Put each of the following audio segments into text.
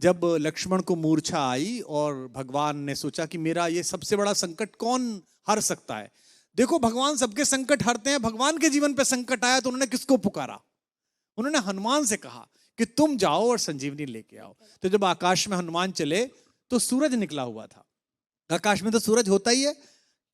जब लक्ष्मण को मूर्छा आई और भगवान ने सोचा कि मेरा ये सबसे बड़ा संकट कौन हर सकता है। देखो भगवान सबके संकट हरते हैं, भगवान के जीवन पे संकट आया तो उन्होंने किसको पुकारा? उन्होंने हनुमान से कहा कि तुम जाओ और संजीवनी लेके आओ। तो जब आकाश में हनुमान चले तो सूरज निकला हुआ था। आकाश में तो सूरज होता ही है,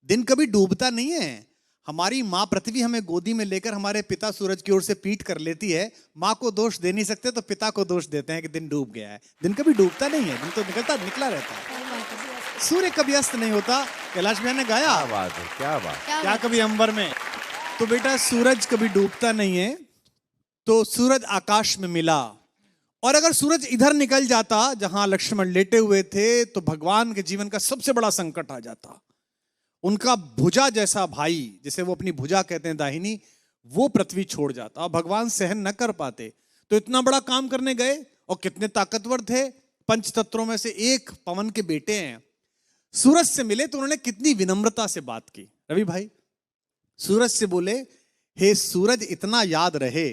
दिन कभी डूबता नहीं है। हमारी माँ पृथ्वी हमें गोदी में लेकर हमारे पिता सूरज की ओर से पीठ कर लेती है। माँ को दोष दे नहीं सकते तो पिता को दोष देते हैं कि दिन डूब गया है। दिन कभी डूबता नहीं है, दिन तो निकला रहता है। सूर्य कभी अस्त नहीं होता। कैलाश भैया ने गाया, क्या बात है, क्या बात, क्या कभी अंबर में। तो बेटा सूरज कभी डूबता नहीं है। तो सूरज आकाश में मिला, और अगर सूरज इधर निकल जाता जहां लक्ष्मण लेटे हुए थे तो भगवान के जीवन का सबसे बड़ा संकट आ जाता। उनका भुजा जैसा भाई, जिसे वो अपनी भुजा कहते हैं दाहिनी, वो पृथ्वी छोड़ जाता और भगवान सहन न कर पाते। तो इतना बड़ा काम करने गए और कितने ताकतवर थे, पंच तत्वों में से एक पवन के बेटे हैं। सूरज से मिले तो उन्होंने कितनी विनम्रता से बात की। रवि भाई सूरज से बोले, हे सूरज इतना याद रहे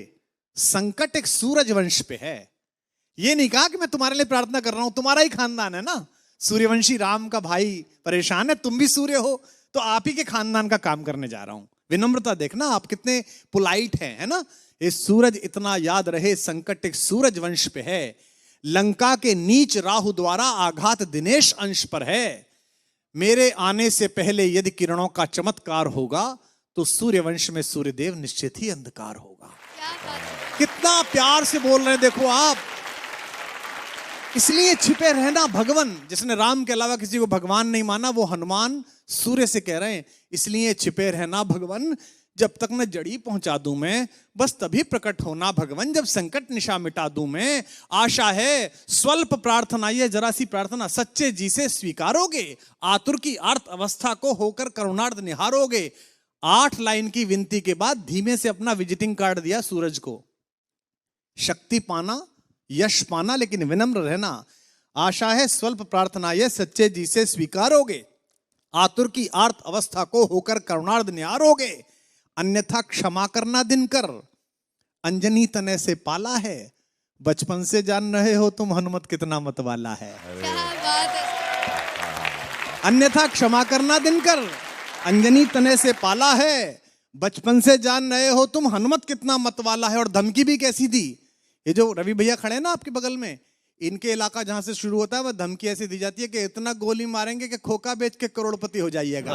संकट एक सूरज वंश पे है। ये नहीं कहा कि मैं तुम्हारे लिए प्रार्थना कर रहा हूं, तुम्हारा ही खानदान है ना, सूर्यवंशी राम का भाई परेशान है, तुम भी सूर्य हो तो आप ही के खानदान का काम करने जा रहा हूं। विनम्रता देखना आप कितने पोलाइट हैं, है ना। ये सूरज इतना याद रहे संकट एक सूरज वंश पे है। लंका के नीच राहु द्वारा आघात दिनेश अंश पर है। मेरे आने से पहले यदि किरणों का चमत्कार होगा तो सूर्यवंश में सूर्यदेव निश्चित ही अंधकार होगा। कितना प्यार से बोल रहे हैं देखो आप। इसलिए छिपे रहना भगवान। जिसने राम के अलावा किसी को भगवान नहीं माना वो हनुमान सूर्य से कह रहे हैं, इसलिए छिपे रहना भगवान, जब तक न जड़ी पहुंचा दूं मैं, बस तभी प्रकट होना भगवान, जब संकट निशा मिटा दूं मैं। आशा है स्वल्प प्रार्थना, ये जरा सी प्रार्थना सच्चे जी से स्वीकारोगे, आतुर की आर्त अवस्था को होकर करुणार्थ निहारोगे। 8 लाइन की विनती के बाद धीमे से अपना विजिटिंग कार्ड दिया सूरज को। शक्ति पाना, यश पाना, लेकिन विनम्र रहना। आशा है स्वल्प प्रार्थना ये सच्चे जी से स्वीकारोगे, आतुर की आर्त अवस्था को होकर करुणार्थ निहारोगे। अन्यथा क्षमा करना दिनकर, अंजनी तने से पाला है, बचपन से जान रहे हो तुम हनुमत कितना मत वाला है। अन्यथा क्षमा करना दिनकर, अंजनी तने से पाला है, बचपन से जान रहे हो तुम हनुमत कितना मत वाला है। और धमकी भी कैसी दी, ये जो रवि भैया खड़े हैं ना आपके बगल में, इनके इलाका जहां से शुरू होता है वह धमकी ऐसी दी जाती है कि इतना गोली मारेंगे कि खोखा बेच के करोड़पति हो जाइएगा।